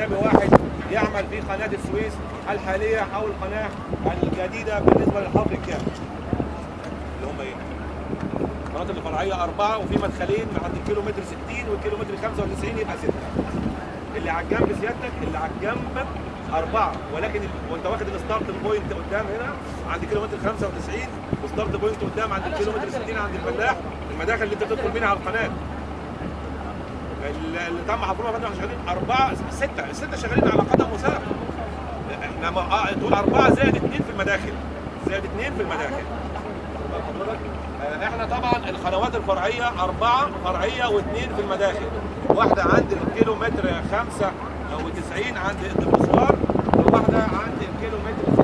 اجنبي واحد يعمل في قناه السويس الحاليه او القناه الجديده بالنسبه للحفر الكامل. اللي هم ايه؟ المناطق الفرعيه 4 وفي مدخلين عند الكيلومتر 60 والكيلومتر 95 يبقى 6. اللي على الجنب سيادتك اللي على الجنب 4 ولكن وانت واخد الستارت بوينت قدام هنا عند كيلومتر 95 وستارت بوينت قدام عند الكيلومتر 60 عند الفلاح المداخل اللي انت بتدخل منها على القناه. اللي تم حفرها احنا شغالين 4 6 شغالين على قدم وساق. احنا تقول 4 زائد 2 في المداخل. زائد 2 في المداخل. احنا طبعا القنوات الفرعيه 4 فرعيه و2 في المداخل. واحده عند الكيلومتر 95 عند الدبوسوار وواحده عند الكيلومتر